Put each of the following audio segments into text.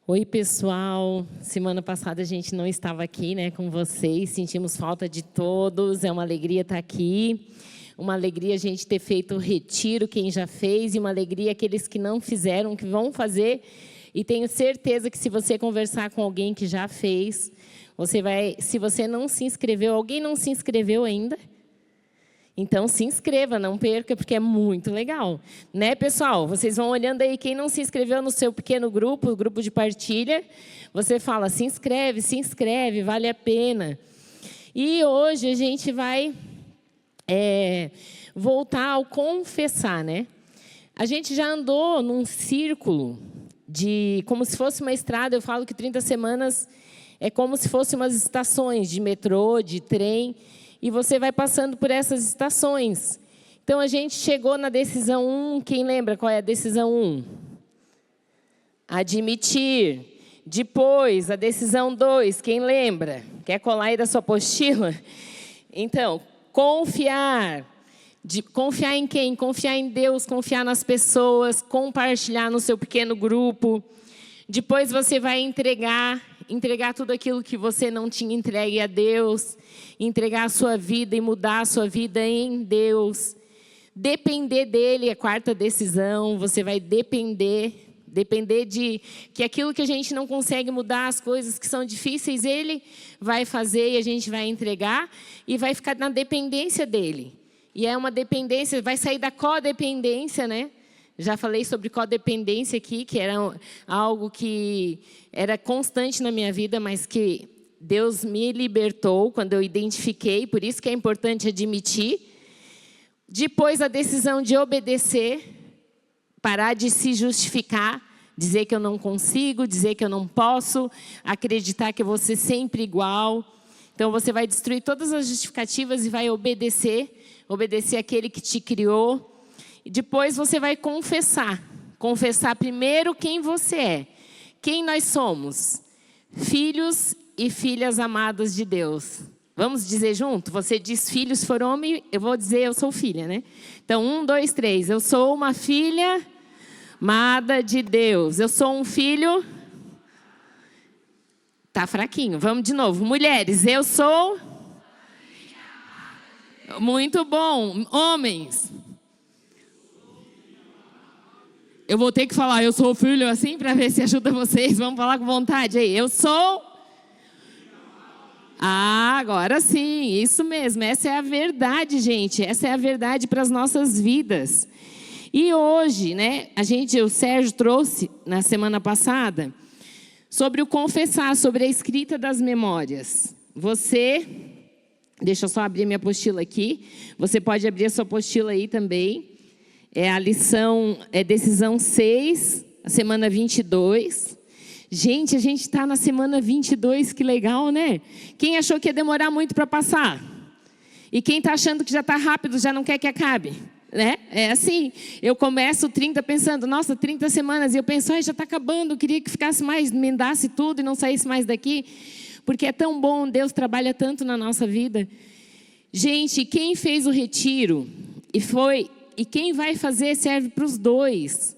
Oi, pessoal. Semana passada a gente não estava aqui, né, com vocês. Sentimos falta de todos. É uma alegria estar aqui. Uma alegria a gente ter feito o retiro, quem já fez, e uma alegria aqueles que não fizeram, que vão fazer. E tenho certeza que se você conversar com alguém que já fez, você vai, se você não se inscreveu, alguém não se inscreveu ainda? Então, se inscreva, não perca, porque é muito legal. Né, pessoal? Vocês vão olhando aí, quem não se inscreveu no seu pequeno grupo, o grupo de partilha, você fala, se inscreve, vale a pena. E hoje a gente vai voltar ao confessar, né? A gente já andou num círculo, como se fosse uma estrada. Eu falo que 30 semanas é como se fossem umas estações de metrô, de trem, e você vai passando por essas estações. Então, a gente chegou na decisão 1. Quem lembra qual é a decisão 1? Admitir. Depois, a decisão 2. Quem lembra? Quer colar aí da sua apostila? Então, confiar. Confiar em quem? Confiar em Deus, confiar nas pessoas, compartilhar no seu pequeno grupo. Depois, você vai entregar tudo aquilo que você não tinha entregue a Deus, entregar a sua vida e mudar a sua vida em Deus. Depender dele, a quarta decisão, você vai depender de que aquilo que a gente não consegue mudar, as coisas que são difíceis, ele vai fazer e a gente vai entregar e vai ficar na dependência dele. E é uma dependência, vai sair da codependência, né? Já falei sobre codependência aqui, que era algo que era constante na minha vida, mas que Deus me libertou quando eu identifiquei, por isso que é importante admitir. Depois, a decisão de obedecer, parar de se justificar, dizer que eu não consigo, dizer que eu não posso, acreditar que eu vou ser sempre igual. Então, você vai destruir todas as justificativas e vai obedecer àquele que te criou. E depois você vai confessar. Confessar primeiro quem você é. Quem nós somos? Filhos e filhas amadas de Deus. Vamos dizer junto? Você diz filhos, se for homem, eu vou dizer eu sou filha, né? Então, 1, 2, 3. Eu sou uma filha amada de Deus. Eu sou um filho... Tá fraquinho. Vamos de novo. Mulheres, eu sou... Muito bom. Homens... Eu vou ter que falar, eu sou filho assim, para ver se ajuda vocês. Vamos falar com vontade aí. Eu sou... Ah, agora sim, isso mesmo. Essa é a verdade, gente. Essa é a verdade para as nossas vidas. E hoje, né, o Sérgio trouxe, na semana passada, sobre o confessar, sobre a escrita das memórias. Deixa eu só abrir minha apostila aqui. Você pode abrir a sua apostila aí também. É a lição, decisão 6, a semana 22. Gente, a gente está na semana 22, que legal, né? Quem achou que ia demorar muito para passar? E quem está achando que já está rápido, já não quer que acabe? Né? É assim, eu começo 30 pensando, nossa, 30 semanas, e eu penso, já está acabando, eu queria que ficasse mais, emendasse tudo e não saísse mais daqui, porque é tão bom, Deus trabalha tanto na nossa vida. Gente, quem fez o retiro e quem vai fazer serve para os dois.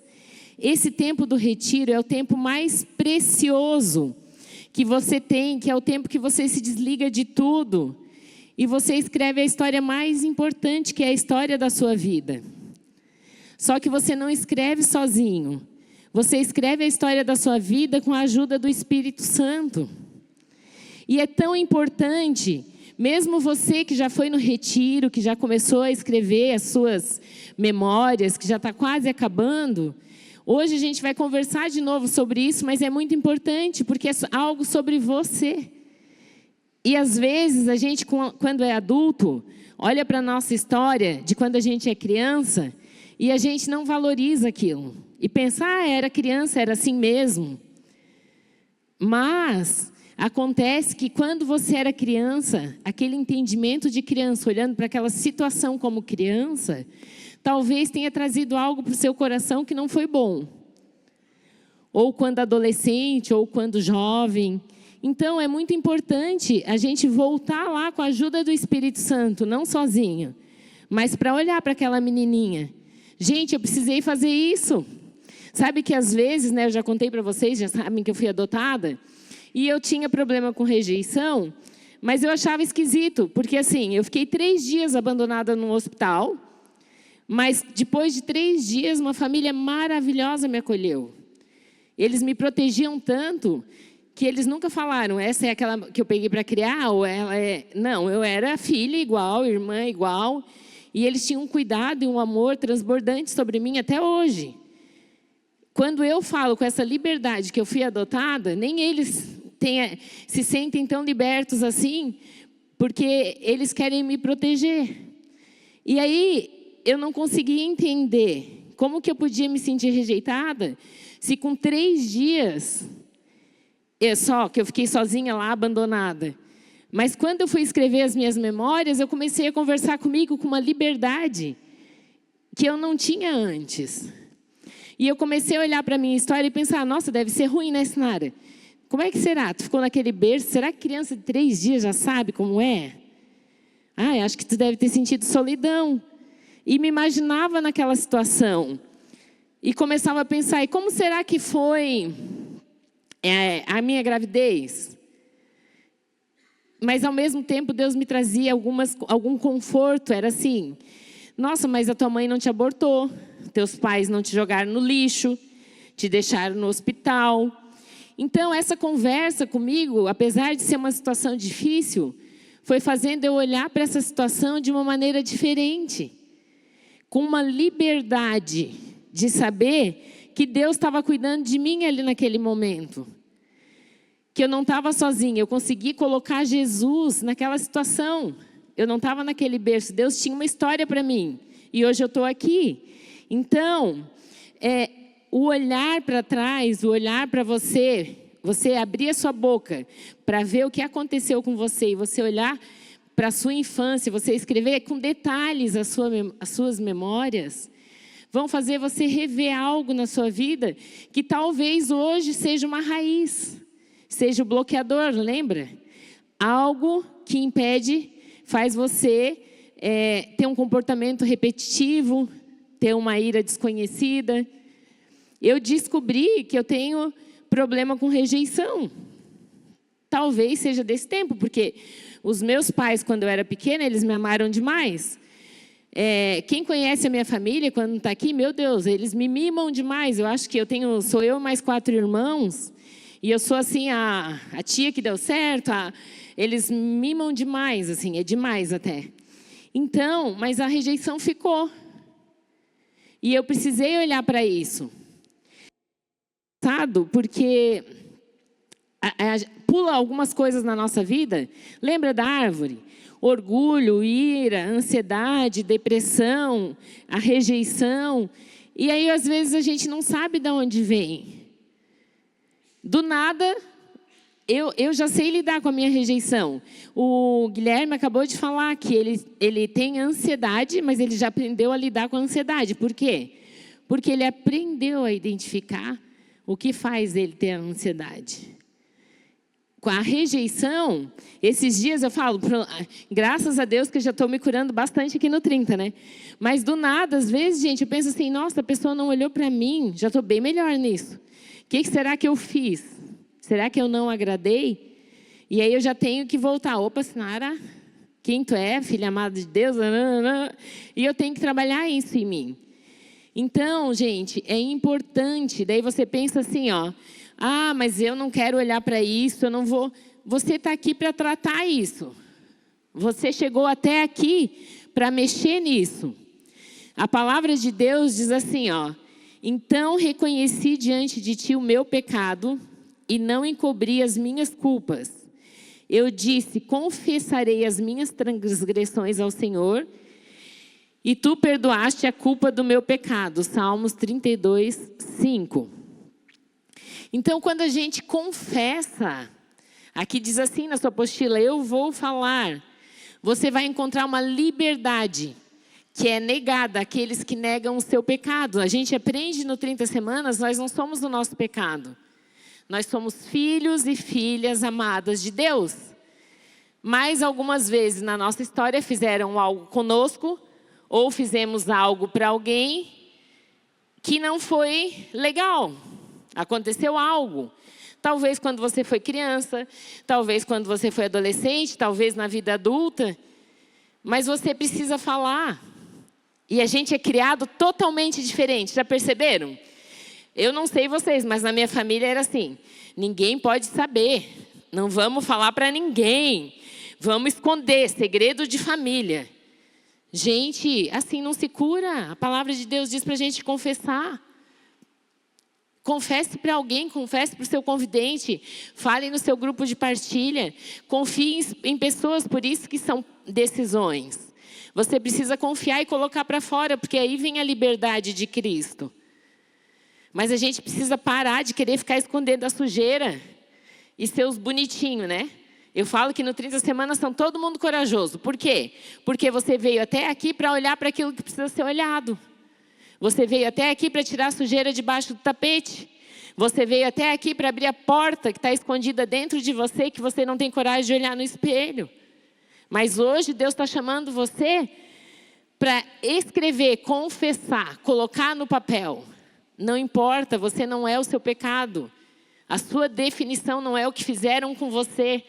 Esse tempo do retiro é o tempo mais precioso que você tem, que é o tempo que você se desliga de tudo. E você escreve a história mais importante, que é a história da sua vida. Só que você não escreve sozinho. Você escreve a história da sua vida com a ajuda do Espírito Santo. E é tão importante... Mesmo você que já foi no retiro, que já começou a escrever as suas memórias, que já está quase acabando, hoje a gente vai conversar de novo sobre isso, mas é muito importante, porque é algo sobre você. E às vezes a gente, quando é adulto, olha para a nossa história de quando a gente é criança, e a gente não valoriza aquilo. E pensa, era criança, era assim mesmo. Mas... acontece que quando você era criança, aquele entendimento de criança, olhando para aquela situação como criança, talvez tenha trazido algo para o seu coração que não foi bom. Ou quando adolescente, ou quando jovem. Então, é muito importante a gente voltar lá com a ajuda do Espírito Santo, não sozinho, mas para olhar para aquela menininha. Gente, eu precisei fazer isso. Sabe que às vezes, né, eu já contei para vocês, já sabem que eu fui adotada, e eu tinha problema com rejeição, mas eu achava esquisito, porque assim, eu fiquei 3 dias abandonada num hospital, mas depois de 3 dias, uma família maravilhosa me acolheu. Eles me protegiam tanto que eles nunca falaram, essa é aquela que eu peguei para criar, ou ela é... Não, eu era filha igual, irmã igual, e eles tinham um cuidado e um amor transbordante sobre mim até hoje. Quando eu falo com essa liberdade que eu fui adotada, nem eles se sentem tão libertos assim, porque eles querem me proteger. E aí, eu não conseguia entender como que eu podia me sentir rejeitada, se com 3 dias, só que eu fiquei sozinha lá, abandonada. Mas quando eu fui escrever as minhas memórias, eu comecei a conversar comigo com uma liberdade que eu não tinha antes. E eu comecei a olhar para a minha história e pensar, nossa, deve ser ruim, né, Sinara? Como é que será? Tu ficou naquele berço, será que criança de 3 dias já sabe como é? Acho que tu deve ter sentido solidão. E me imaginava naquela situação. E começava a pensar, e como será que foi a minha gravidez? Mas, ao mesmo tempo, Deus me trazia algum conforto. Era assim, nossa, mas a tua mãe não te abortou. Teus pais não te jogaram no lixo, te deixaram no hospital. Então, essa conversa comigo, apesar de ser uma situação difícil, foi fazendo eu olhar para essa situação de uma maneira diferente. Com uma liberdade de saber que Deus estava cuidando de mim ali naquele momento. Que eu não estava sozinha, eu consegui colocar Jesus naquela situação. Eu não estava naquele berço, Deus tinha uma história para mim. E hoje eu estou aqui. Então, o olhar para trás, o olhar para você abrir a sua boca para ver o que aconteceu com você e você olhar para a sua infância, você escrever com detalhes as suas memórias, vão fazer você rever algo na sua vida que talvez hoje seja uma raiz, seja o bloqueador, lembra? Algo que impede, faz você ter um comportamento repetitivo, ter uma ira desconhecida. Eu descobri que eu tenho problema com rejeição. Talvez seja desse tempo, porque os meus pais, quando eu era pequena, eles me amaram demais. Quem conhece a minha família, quando está aqui, meu Deus, eles me mimam demais. Eu acho que sou eu mais 4 irmãos, e eu sou assim, a tia que deu certo, eles me mimam demais, assim, é demais até. Então, mas a rejeição ficou. E eu precisei olhar para isso. Porque pula algumas coisas na nossa vida. Lembra da árvore? Orgulho, ira, ansiedade, depressão, a rejeição. E aí, às vezes, a gente não sabe de onde vem. Do nada, eu já sei lidar com a minha rejeição. O Guilherme acabou de falar que ele tem ansiedade, mas ele já aprendeu a lidar com a ansiedade. Por quê? Porque ele aprendeu a identificar o que faz ele ter a ansiedade. Com a rejeição, esses dias eu falo, graças a Deus que eu já estou me curando bastante aqui no 30, né? Mas do nada, às vezes, gente, eu penso assim, nossa, a pessoa não olhou para mim, já estou bem melhor nisso. O que será que eu fiz? Será que eu não agradei? E aí eu já tenho que voltar. Opa, Sinara, quem tu é, filha amada de Deus? E eu tenho que trabalhar isso em mim. Então, gente, é importante. Daí você pensa assim, ó, mas eu não quero olhar para isso, eu não vou. Você está aqui para tratar isso. Você chegou até aqui para mexer nisso. A palavra de Deus diz assim, ó, então reconheci diante de ti o meu pecado e não encobri as minhas culpas. Eu disse, confessarei as minhas transgressões ao Senhor e tu perdoaste a culpa do meu pecado. Salmos 32, 5. Então, quando a gente confessa, aqui diz assim na sua apostila, eu vou falar, você vai encontrar uma liberdade que é negada àqueles que negam o seu pecado. A gente aprende no 30 semanas, nós não somos o nosso pecado. Nós somos filhos e filhas amadas de Deus. Mas algumas vezes na nossa história fizeram algo conosco, ou fizemos algo para alguém que não foi legal. Aconteceu algo. Talvez quando você foi criança, talvez quando você foi adolescente, talvez na vida adulta. Mas você precisa falar. E a gente é criado totalmente diferente. Já perceberam? Eu não sei vocês, mas na minha família era assim. Ninguém pode saber. Não vamos falar para ninguém. Vamos esconder. Segredo de família. Gente, assim não se cura. A palavra de Deus diz para a gente confessar. Confesse para alguém, confesse para o seu convidente. Fale no seu grupo de partilha. Confie em pessoas, por isso que são decisões. Você precisa confiar e colocar para fora, porque aí vem a liberdade de Cristo. Mas a gente precisa parar de querer ficar escondendo a sujeira e ser os bonitinhos, né? Eu falo que no 30 Semanas são todo mundo corajoso. Por quê? Porque você veio até aqui para olhar para aquilo que precisa ser olhado. Você veio até aqui para tirar a sujeira debaixo do tapete. Você veio até aqui para abrir a porta que está escondida dentro de você, que você não tem coragem de olhar no espelho. Mas hoje Deus está chamando você para escrever, confessar, colocar no papel. Não importa, você não é o seu pecado. A sua definição não é o que fizeram com você.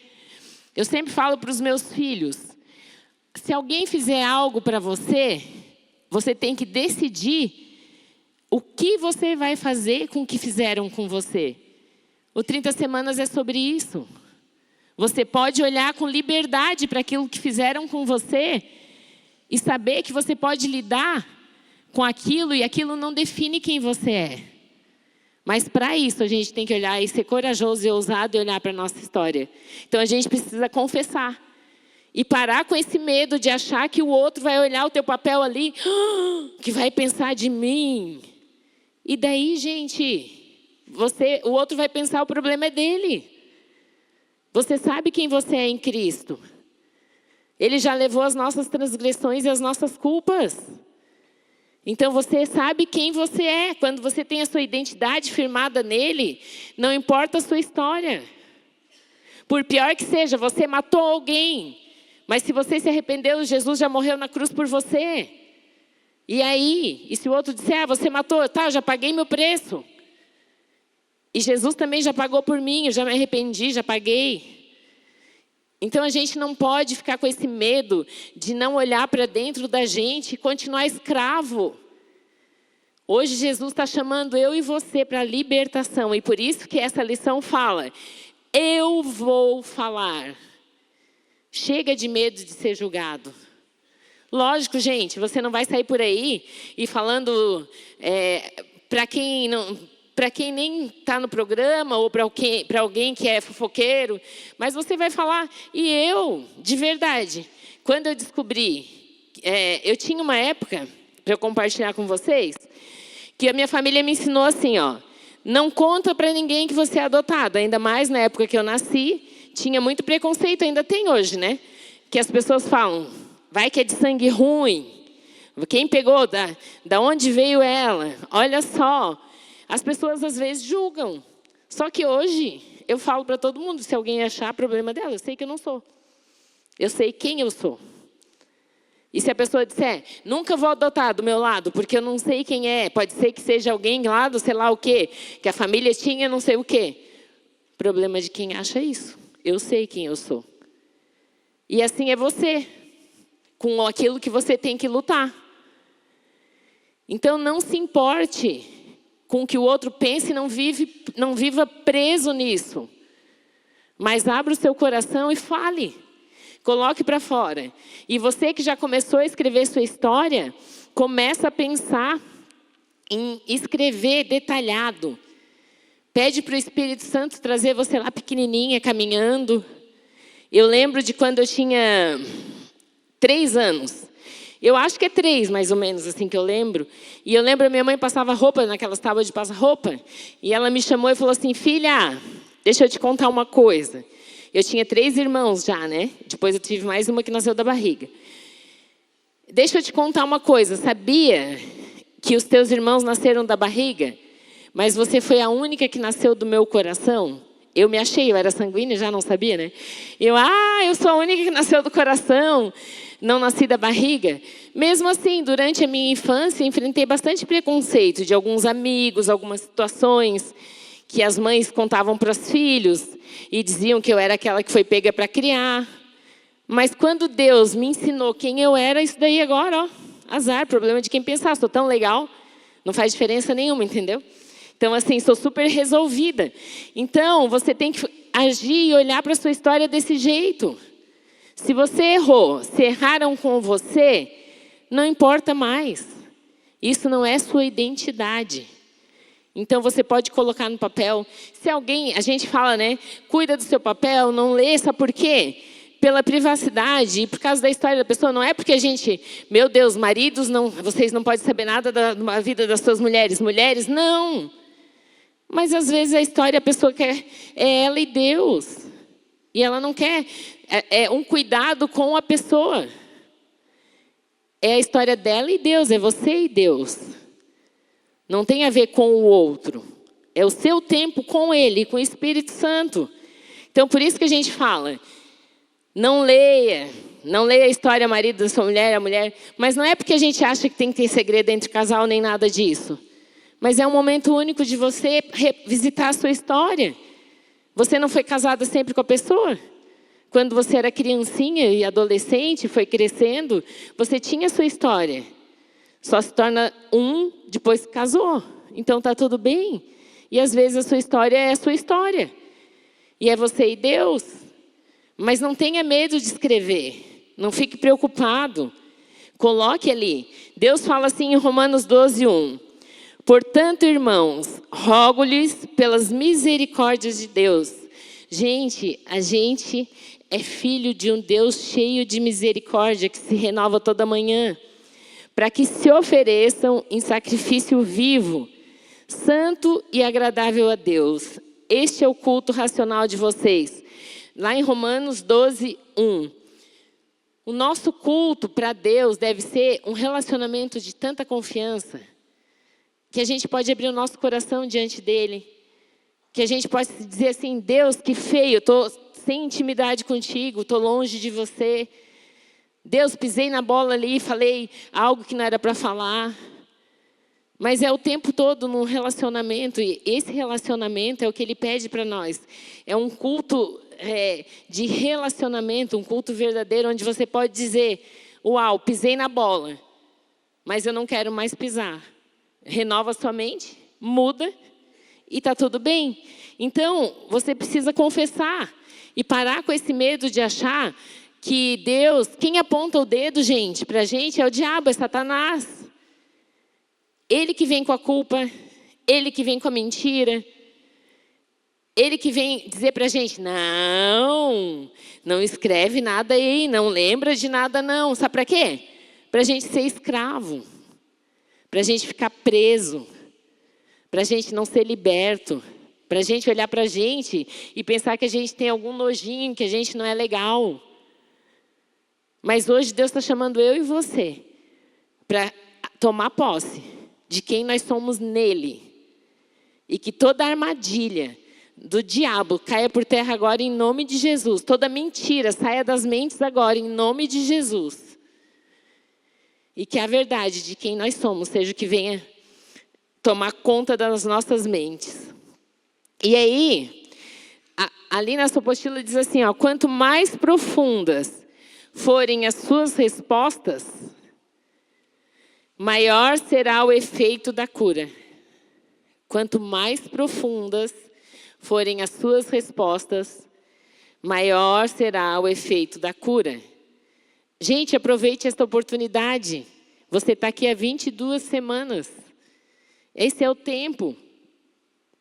Eu sempre falo para os meus filhos, se alguém fizer algo para você, você tem que decidir o que você vai fazer com o que fizeram com você. O 30 Semanas é sobre isso. Você pode olhar com liberdade para aquilo que fizeram com você e saber que você pode lidar com aquilo e aquilo não define quem você é. Mas para isso a gente tem que olhar e ser corajoso e ousado e olhar para a nossa história. Então a gente precisa confessar. E parar com esse medo de achar que o outro vai olhar o teu papel ali, que vai pensar de mim. E daí, gente, o outro vai pensar o problema é dele. Você sabe quem você é em Cristo. Ele já levou as nossas transgressões e as nossas culpas. Então você sabe quem você é. Quando você tem a sua identidade firmada nele, não importa a sua história. Por pior que seja, você matou alguém. Mas se você se arrependeu, Jesus já morreu na cruz por você. E aí? E se o outro disser, você matou, tá, eu já paguei meu preço. E Jesus também já pagou por mim, eu já me arrependi, já paguei. Então a gente não pode ficar com esse medo de não olhar para dentro da gente e continuar escravo. Hoje Jesus está chamando eu e você para a libertação. E por isso que essa lição fala, eu vou falar. Chega de medo de ser julgado. Lógico, gente, você não vai sair por aí e falando para quem nem está no programa ou para alguém que é fofoqueiro, mas você vai falar. E eu, de verdade, quando eu descobri, eu tinha uma época, para eu compartilhar com vocês, que a minha família me ensinou assim, ó, não conta para ninguém que você é adotado, ainda mais na época que eu nasci, tinha muito preconceito, ainda tem hoje, né? Que as pessoas falam, vai que é de sangue ruim, quem pegou, da onde veio ela, olha só. As pessoas às vezes julgam, só que hoje eu falo para todo mundo, se alguém achar problema dela, eu sei que eu não sou. Eu sei quem eu sou. E se a pessoa disser, nunca vou adotar do meu lado, porque eu não sei quem é, pode ser que seja alguém lá do sei lá o quê, que a família tinha não sei o quê. Problema de quem acha isso. Eu sei quem eu sou. E assim é você, com aquilo que você tem que lutar. Então não se importe com o que o outro pense e não viva preso nisso. Mas abra o seu coração e fale. Coloque para fora. E você que já começou a escrever sua história, começa a pensar em escrever detalhado. Pede para o Espírito Santo trazer você lá pequenininha, caminhando. Eu lembro de quando eu tinha 3 anos. Eu acho que é 3, mais ou menos, assim que eu lembro. E eu lembro, a minha mãe passava roupa naquelas tábuas de passar roupa. E ela me chamou e falou assim, filha, deixa eu te contar uma coisa. Eu tinha 3 irmãos já, né? Depois eu tive mais uma que nasceu da barriga. Deixa eu te contar uma coisa. Sabia que os teus irmãos nasceram da barriga? Mas você foi a única que nasceu do meu coração? Eu me achei, eu era sanguínea, já não sabia, né? Eu sou a única que nasceu do coração, não nasci da barriga. Mesmo assim, durante a minha infância, enfrentei bastante preconceito de alguns amigos, algumas situações que as mães contavam para os filhos e diziam que eu era aquela que foi pega para criar. Mas quando Deus me ensinou quem eu era, isso daí agora, ó, azar, problema de quem pensar, sou tão legal, não faz diferença nenhuma, entendeu? Então, assim, sou super resolvida. Então, você tem que agir e olhar para a sua história desse jeito. Se você errou, se erraram com você, não importa mais. Isso não é sua identidade. Então, você pode colocar no papel. Se alguém, a gente fala, né? Cuida do seu papel, não lê, sabe por quê? Pela privacidade e por causa da história da pessoa. Não é porque a gente, meu Deus, maridos, não, vocês não podem saber nada da vida das suas mulheres. Mulheres, não. Mas, às vezes, a história, a pessoa quer, é ela e Deus. E ela não quer um cuidado com a pessoa. É a história dela e Deus, é você e Deus. Não tem a ver com o outro. É o seu tempo com Ele, com o Espírito Santo. Então, por isso que a gente fala, não leia a história marido da sua mulher, a mulher. Mas não é porque a gente acha que tem que ter segredo entre casal, nem nada disso. Mas é um momento único de você revisitar a sua história. Você não foi casada sempre com a pessoa? Quando você era criancinha e adolescente, foi crescendo, você tinha a sua história. Só se torna depois que casou. Então está tudo bem. E às vezes a sua história é a sua história. E é você e Deus. Mas não tenha medo de escrever. Não fique preocupado. Coloque ali. Deus fala assim em Romanos 12:1. Portanto, irmãos, rogo-lhes pelas misericórdias de Deus. Gente, a gente é filho de um Deus cheio de misericórdia, que se renova toda manhã, para que se ofereçam em sacrifício vivo, santo e agradável a Deus. Este é o culto racional de vocês. Lá em Romanos 12:1. O nosso culto para Deus deve ser um relacionamento de tanta confiança, que a gente pode abrir o nosso coração diante dele. Que a gente pode dizer assim, Deus, que feio, estou sem intimidade contigo, estou longe de você. Deus, pisei na bola ali, falei algo que não era para falar. Mas é o tempo todo num relacionamento, e esse relacionamento é o que Ele pede para nós. É um culto de relacionamento, um culto verdadeiro, onde você pode dizer, uau, pisei na bola, mas eu não quero mais pisar. Renova sua mente, muda e está tudo bem. Então, você precisa confessar e parar com esse medo de achar que Deus, quem aponta o dedo, gente, para a gente é o diabo, é Satanás. Ele que vem com a culpa, ele que vem com a mentira, ele que vem dizer para a gente, não escreve nada aí, não lembra de nada não. Sabe para quê? Para a gente ser escravo. Para a gente ficar preso, para a gente não ser liberto, para a gente olhar para a gente e pensar que a gente tem algum nojinho, que a gente não é legal. Mas hoje Deus está chamando eu e você para tomar posse de quem nós somos nele. E que toda armadilha do diabo caia por terra agora em nome de Jesus. Toda mentira saia das mentes agora em nome de Jesus. E que a verdade de quem nós somos seja o que venha tomar conta das nossas mentes. E aí, ali na sua apostila diz assim, ó, quanto mais profundas forem as suas respostas, maior será o efeito da cura. Quanto mais profundas forem as suas respostas, maior será o efeito da cura. Gente, aproveite esta oportunidade. Você está aqui há 22 semanas. Esse é o tempo.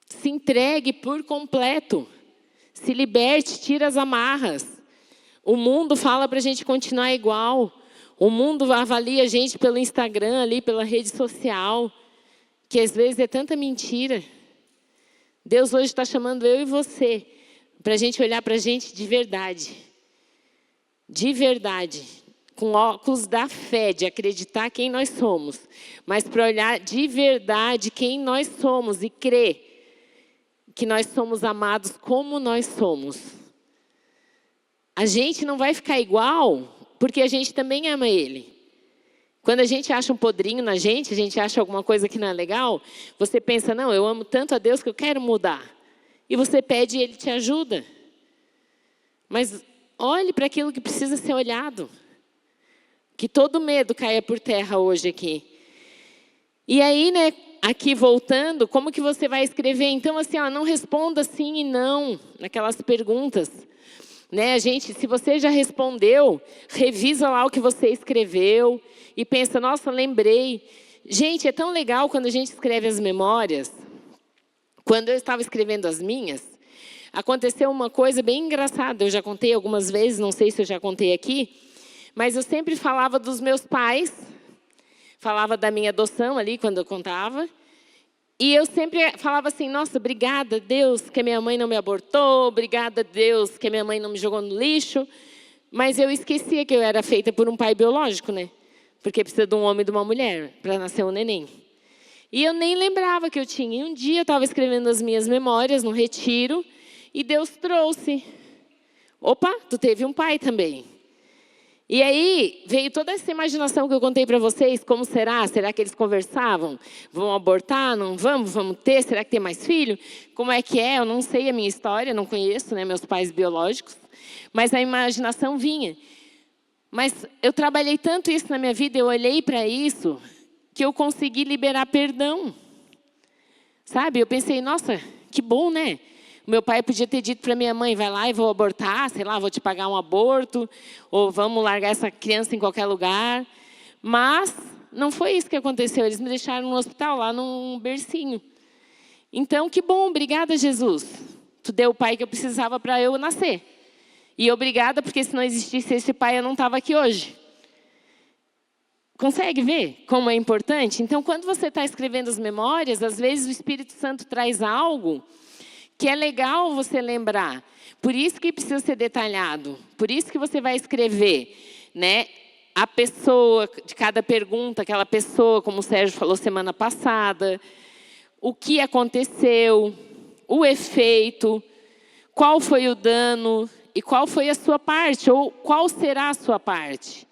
Se entregue por completo. Se liberte, tira as amarras. O mundo fala para a gente continuar igual. O mundo avalia a gente pelo Instagram, ali, pela rede social. Que às vezes é tanta mentira. Deus hoje está chamando eu e você para a gente olhar para a gente de verdade. De verdade. Com óculos da fé, de acreditar quem nós somos, mas para olhar de verdade quem nós somos e crer que nós somos amados como nós somos. A gente não vai ficar igual porque a gente também ama Ele. Quando a gente acha um podrinho na gente, a gente acha alguma coisa que não é legal, você pensa, não, eu amo tanto a Deus que eu quero mudar. E você pede e Ele te ajuda. Mas olhe para aquilo que precisa ser olhado. Que todo medo caia por terra hoje aqui. E aí, né, aqui voltando, como que você vai escrever? Então, assim, ó, não responda sim e não naquelas perguntas. Né, gente, se você já respondeu, revisa lá o que você escreveu e pensa, nossa, lembrei. Gente, é tão legal quando a gente escreve as memórias. Quando eu estava escrevendo as minhas, aconteceu uma coisa bem engraçada. Eu já contei algumas vezes, não sei se eu já contei aqui, mas eu sempre falava dos meus pais, falava da minha adoção ali, quando eu contava. E eu sempre falava assim, nossa, obrigada, Deus, que a minha mãe não me abortou, obrigada, Deus, que a minha mãe não me jogou no lixo. Mas eu esquecia que eu era feita por um pai biológico, né? Porque precisa de um homem e de uma mulher para nascer um neném. E eu nem lembrava que eu tinha. E um dia eu estava escrevendo as minhas memórias no retiro e Deus trouxe. Opa, tu teve um pai também. E aí veio toda essa imaginação que eu contei para vocês, como será? Será que eles conversavam? Vão abortar? Não vamos? Vamos ter? Será que tem mais filho? Como é que é? Eu não sei a minha história, não conheço, né, meus pais biológicos, mas a imaginação vinha. Mas eu trabalhei tanto isso na minha vida, eu olhei para isso, que eu consegui liberar perdão. Sabe? Eu pensei, nossa, que bom, né? Meu pai podia ter dito para minha mãe, vai lá e vou abortar, sei lá, vou te pagar um aborto, ou vamos largar essa criança em qualquer lugar. Mas não foi isso que aconteceu, eles me deixaram no hospital, lá num bercinho. Então, que bom, obrigada, Jesus. Tu deu o pai que eu precisava para eu nascer. E obrigada, porque se não existisse esse pai, eu não estava aqui hoje. Consegue ver como é importante? Então, quando você está escrevendo as memórias, às vezes o Espírito Santo traz algo que é legal você lembrar. Por isso que precisa ser detalhado. Por isso que você vai escrever, né? A pessoa de cada pergunta, aquela pessoa, como o Sérgio falou semana passada, o que aconteceu, o efeito, qual foi o dano e qual foi a sua parte, ou qual será a sua parte.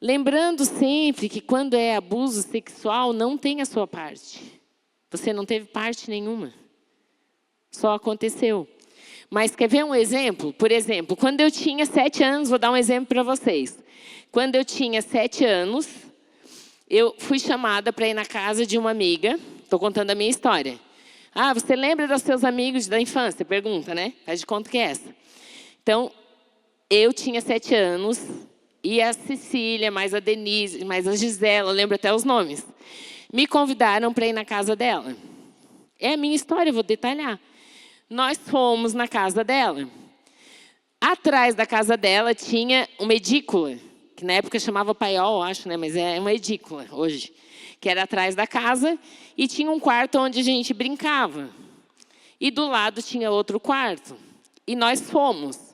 Lembrando sempre que quando é abuso sexual, não tem a sua parte. Você não teve parte nenhuma. Só aconteceu. Mas quer ver um exemplo? Por exemplo, quando eu tinha 7 anos, vou dar um exemplo para vocês. Quando eu tinha 7 anos, eu fui chamada para ir na casa de uma amiga. Estou contando a minha história. Ah, você lembra dos seus amigos da infância? Pergunta, né? Faz de conta que é essa. Então, eu tinha 7 anos, e a Cecília, mais a Denise, mais a Gisela, eu lembro até os nomes, me convidaram para ir na casa dela. É a minha história, eu vou detalhar. Nós fomos na casa dela. Atrás da casa dela tinha uma edícula, que na época chamava paiol, acho, né? Mas é uma edícula hoje, que era atrás da casa, e tinha um quarto onde a gente brincava. E do lado tinha outro quarto. E nós fomos.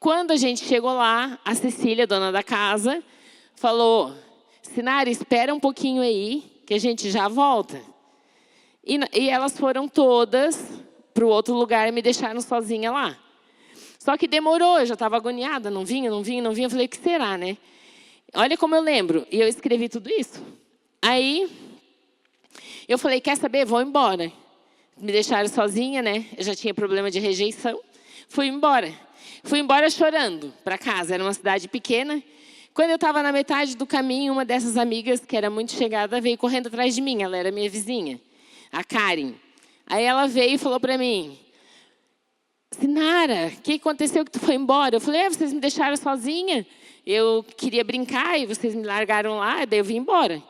Quando a gente chegou lá, a Cecília, dona da casa, falou, Sinara, espera um pouquinho aí, que a gente já volta. E elas foram todas para o outro lugar e me deixaram sozinha lá. Só que demorou, eu já estava agoniada, não vinha. Eu falei, o que será, né? Olha como eu lembro. E eu escrevi tudo isso. Aí, eu falei, quer saber? Vou embora. Me deixaram sozinha, né? Eu já tinha problema de rejeição. Fui embora. Fui embora chorando para casa. Era uma cidade pequena. Quando eu estava na metade do caminho, uma dessas amigas, que era muito chegada, veio correndo atrás de mim. Ela era minha vizinha, a Karen. Aí ela veio e falou para mim, Sinara, o que aconteceu que tu foi embora? Eu falei, vocês me deixaram sozinha. Eu queria brincar e vocês me largaram lá, daí eu vim embora.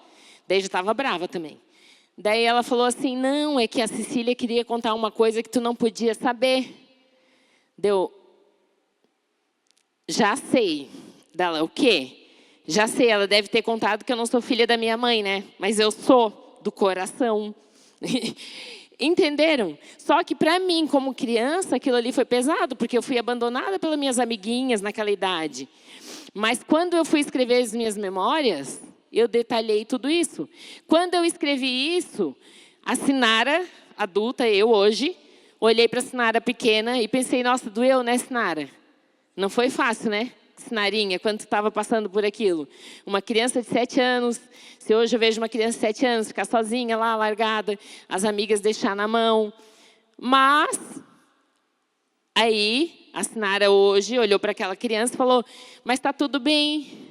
Daí eu já estava brava também. Daí ela falou assim, não, é que a Cecília queria contar uma coisa que tu não podia saber. Deu, já sei. Dela, o quê? Já sei, ela deve ter contado que eu não sou filha da minha mãe, né? Mas eu sou, do coração. Entenderam? Só que para mim, como criança, aquilo ali foi pesado, porque eu fui abandonada pelas minhas amiguinhas naquela idade. Mas quando eu fui escrever as minhas memórias, eu detalhei tudo isso. Quando eu escrevi isso, a Sinara, adulta, eu hoje, olhei para a Sinara pequena e pensei, nossa, doeu, né, Sinara? Não foi fácil, né, Sinarinha, quando tu estava passando por aquilo. Uma criança de 7 anos, se hoje eu vejo uma criança de 7 anos ficar sozinha lá, largada, as amigas deixar na mão. Mas, aí, a Sinara hoje olhou para aquela criança e falou, mas está tudo bem.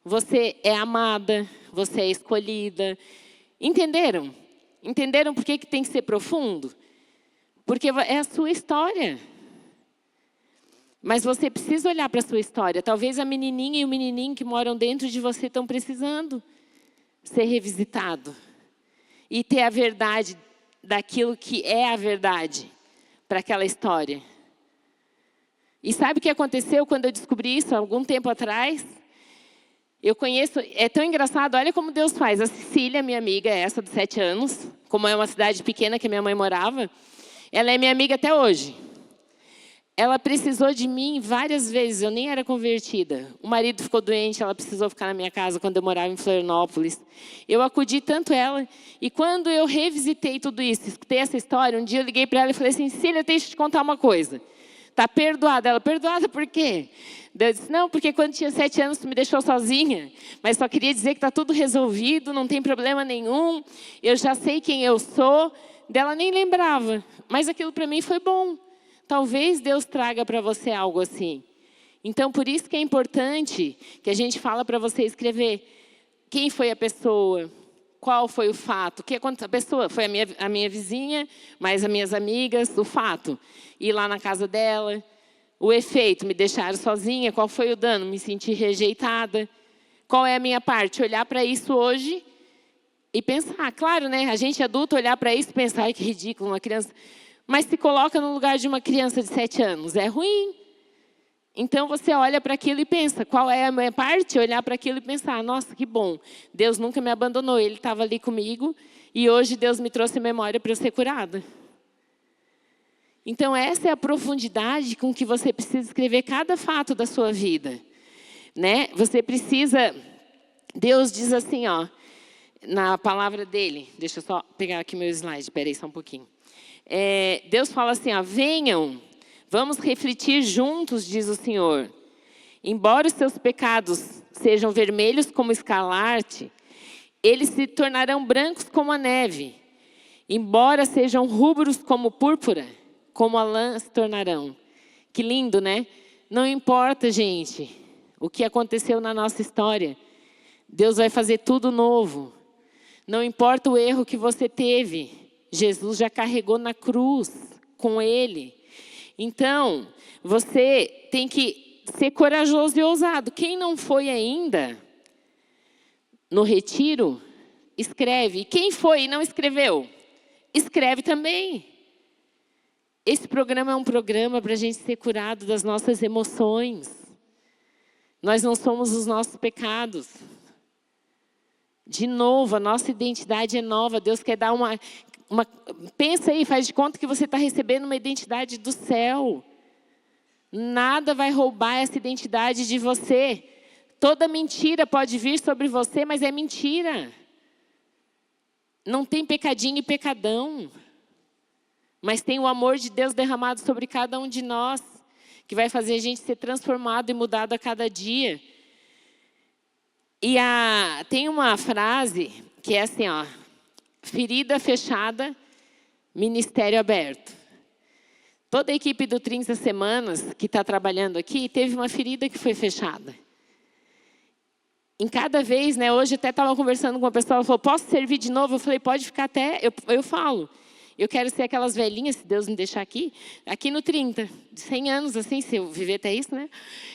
Você é amada, você é escolhida. Entenderam? Entenderam por que tem que ser profundo? Porque é a sua história. Mas você precisa olhar para a sua história. Talvez a menininha e o menininho que moram dentro de você estão precisando ser revisitado. E ter a verdade daquilo que é a verdade para aquela história. E sabe o que aconteceu quando eu descobri isso há algum tempo atrás? Eu conheço, é tão engraçado, olha como Deus faz. A Cecília, minha amiga, essa de 7 anos, como é uma cidade pequena que minha mãe morava, ela é minha amiga até hoje. Ela precisou de mim várias vezes, eu nem era convertida. O marido ficou doente, ela precisou ficar na minha casa quando eu morava em Florianópolis. Eu acudi tanto ela, e quando eu revisitei tudo isso, escutei essa história, um dia eu liguei para ela e falei assim, Cecília, deixa eu te contar uma coisa. Está perdoada. Ela, perdoada por quê? Eu disse, não, porque quando tinha 7 anos tu me deixou sozinha, mas só queria dizer que está tudo resolvido, não tem problema nenhum, eu já sei quem eu sou. Dela nem lembrava, mas aquilo para mim foi bom. Talvez Deus traga para você algo assim. Então, por isso que é importante que a gente fala para você escrever quem foi a pessoa, qual foi o fato, que a pessoa foi a minha vizinha, mais as minhas amigas, o fato, ir lá na casa dela, o efeito, me deixaram sozinha, qual foi o dano, me senti rejeitada, qual é a minha parte, olhar para isso hoje e pensar, claro, né, a gente adulto olhar para isso e pensar, ai que ridículo, uma criança, mas se coloca no lugar de uma criança de 7 anos, é ruim. Então, você olha para aquilo e pensa, qual é a minha parte? Olhar para aquilo e pensar, nossa, que bom. Deus nunca me abandonou, Ele estava ali comigo. E hoje Deus me trouxe memória para eu ser curada. Então, essa é a profundidade com que você precisa escrever cada fato da sua vida. Né? Você precisa... Deus diz assim, ó, na palavra dEle. Deixa eu só pegar aqui meu slide, espera aí só um pouquinho. Deus fala assim, ó, venham... Vamos refletir juntos, diz o Senhor. Embora os seus pecados sejam vermelhos como escarlate, eles se tornarão brancos como a neve. Embora sejam rubros como púrpura, como a lã se tornarão. Que lindo, né? Não importa, gente, o que aconteceu na nossa história. Deus vai fazer tudo novo. Não importa o erro que você teve. Jesus já carregou na cruz com Ele. Então, você tem que ser corajoso e ousado. Quem não foi ainda no retiro, escreve. E quem foi e não escreveu, escreve também. Esse programa é um programa para a gente ser curado das nossas emoções. Nós não somos os nossos pecados. De novo, a nossa identidade é nova. Deus quer dar pensa aí, faz de conta que você está recebendo uma identidade do céu. Nada vai roubar essa identidade de você. Toda mentira pode vir sobre você, mas é mentira. Não tem pecadinho e pecadão. Mas tem o amor de Deus derramado sobre cada um de nós, que vai fazer a gente ser transformado e mudado a cada dia. E tem uma frase que é assim, ó. Ferida fechada, ministério aberto. Toda a equipe do 30 Semanas que está trabalhando aqui, teve uma ferida que foi fechada. Em cada vez, né, hoje até estava conversando com uma pessoa, ela falou, posso servir de novo? Eu falei, pode ficar até, eu falo. Eu quero ser aquelas velhinhas, se Deus me deixar aqui no 30, de 100 anos, assim, se eu viver até isso, né?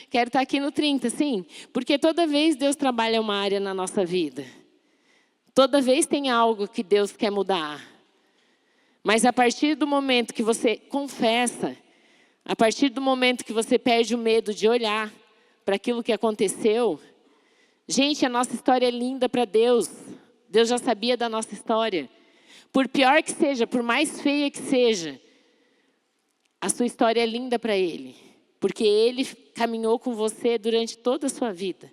Quero estar aqui no 30, sim. Porque toda vez Deus trabalha uma área na nossa vida. Toda vez tem algo que Deus quer mudar. Mas a partir do momento que você confessa, a partir do momento que você perde o medo de olhar para aquilo que aconteceu, gente, a nossa história é linda para Deus. Deus já sabia da nossa história. Por pior que seja, por mais feia que seja, a sua história é linda para Ele. Porque Ele caminhou com você durante toda a sua vida.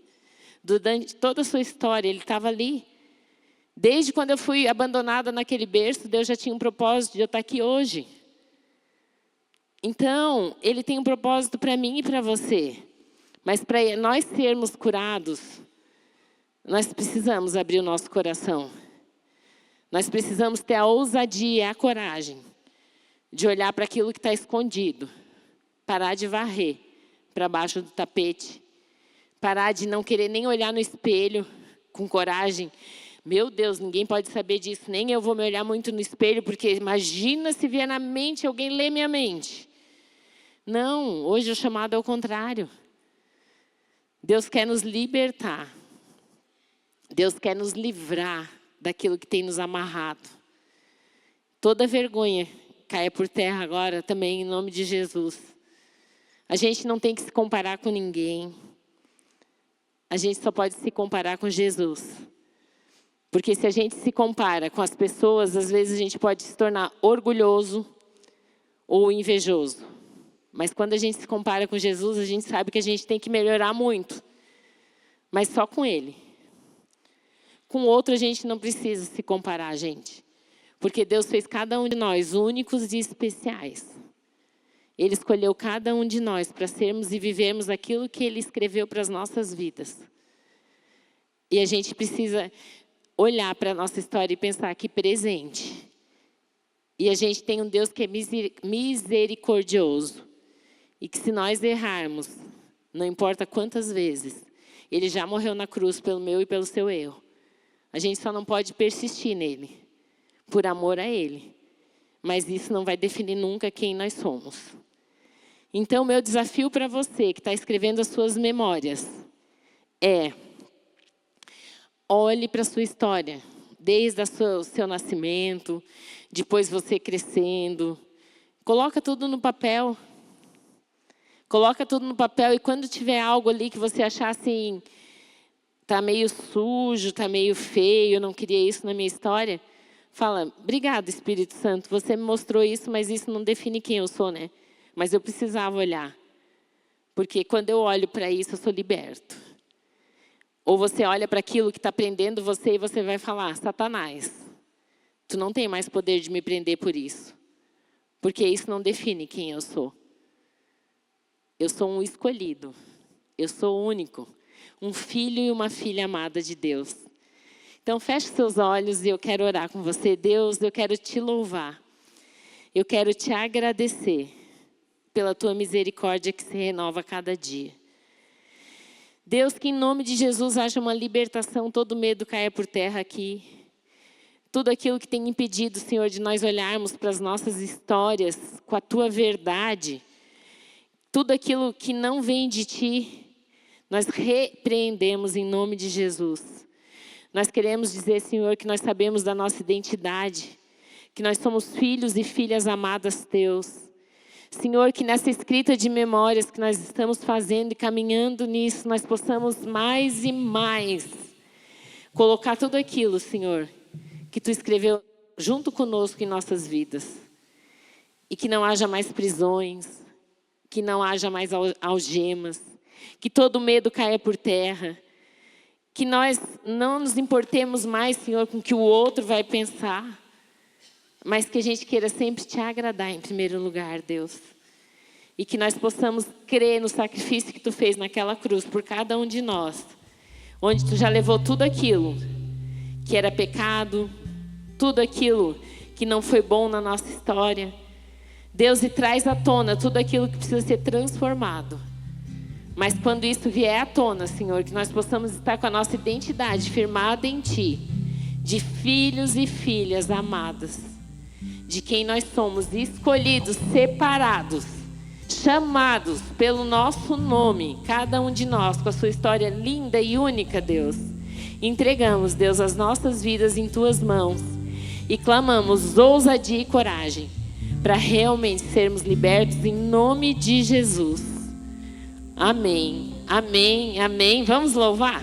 Durante toda a sua história, Ele estava ali. Desde quando eu fui abandonada naquele berço, Deus já tinha um propósito de eu estar aqui hoje. Então, Ele tem um propósito para mim e para você. Mas para nós sermos curados, nós precisamos abrir o nosso coração. Nós precisamos ter a ousadia, a coragem de olhar para aquilo que está escondido. Parar de varrer para baixo do tapete. Parar de não querer nem olhar no espelho com coragem. Meu Deus, ninguém pode saber disso, nem eu vou me olhar muito no espelho, porque imagina se vier na mente, alguém lê minha mente. Não, hoje o chamado é o contrário. Deus quer nos libertar. Deus quer nos livrar daquilo que tem nos amarrado. Toda vergonha caia por terra agora também, em nome de Jesus. A gente não tem que se comparar com ninguém. A gente só pode se comparar com Jesus. Porque se a gente se compara com as pessoas, às vezes a gente pode se tornar orgulhoso ou invejoso. Mas quando a gente se compara com Jesus, a gente sabe que a gente tem que melhorar muito. Mas só com Ele. Com o outro a gente não precisa se comparar, gente. Porque Deus fez cada um de nós únicos e especiais. Ele escolheu cada um de nós para sermos e vivermos aquilo que Ele escreveu para as nossas vidas. E a gente precisa olhar para a nossa história e pensar que presente. E a gente tem um Deus que é misericordioso. E que se nós errarmos, não importa quantas vezes, Ele já morreu na cruz pelo meu e pelo seu erro. A gente só não pode persistir nele, por amor a Ele. Mas isso não vai definir nunca quem nós somos. Então, meu desafio para você que está escrevendo as suas memórias é: olhe para a sua história, desde o seu nascimento, depois você crescendo. Coloca tudo no papel. Coloca tudo no papel e quando tiver algo ali que você achar assim, tá meio sujo, tá meio feio, eu não queria isso na minha história, fala: obrigado, Espírito Santo, você me mostrou isso, mas isso não define quem eu sou, né? Mas eu precisava olhar. Porque quando eu olho para isso, eu sou liberto. Ou você olha para aquilo que está prendendo você e você vai falar: Satanás, tu não tem mais poder de me prender por isso. Porque isso não define quem eu sou. Eu sou um escolhido. Eu sou único. Um filho e uma filha amada de Deus. Então, feche seus olhos e eu quero orar com você. Deus, eu quero te louvar. Eu quero te agradecer pela tua misericórdia que se renova a cada dia. Deus, que em nome de Jesus haja uma libertação, todo medo caia por terra aqui. Tudo aquilo que tem impedido, Senhor, de nós olharmos para as nossas histórias com a tua verdade. Tudo aquilo que não vem de ti, nós repreendemos em nome de Jesus. Nós queremos dizer, Senhor, que nós sabemos da nossa identidade, que nós somos filhos e filhas amadas teus. Senhor, que nessa escrita de memórias que nós estamos fazendo e caminhando nisso, nós possamos mais e mais colocar tudo aquilo, Senhor, que tu escreveu junto conosco em nossas vidas. E que não haja mais prisões, que não haja mais algemas, que todo medo caia por terra, que nós não nos importemos mais, Senhor, com o que o outro vai pensar, mas que a gente queira sempre te agradar em primeiro lugar, Deus. E que nós possamos crer no sacrifício que tu fez naquela cruz por cada um de nós, onde tu já levou tudo aquilo que era pecado, tudo aquilo que não foi bom na nossa história. Deus, e traz à tona tudo aquilo que precisa ser transformado. Mas quando isso vier à tona, Senhor, que nós possamos estar com a nossa identidade firmada em Ti, de filhos e filhas amadas, de quem nós somos, escolhidos, separados, chamados pelo nosso nome, cada um de nós com a sua história linda e única, Deus. Entregamos, Deus, as nossas vidas em Tuas mãos e clamamos ousadia e coragem para realmente sermos libertos em nome de Jesus. Amém, amém, amém. Vamos louvar?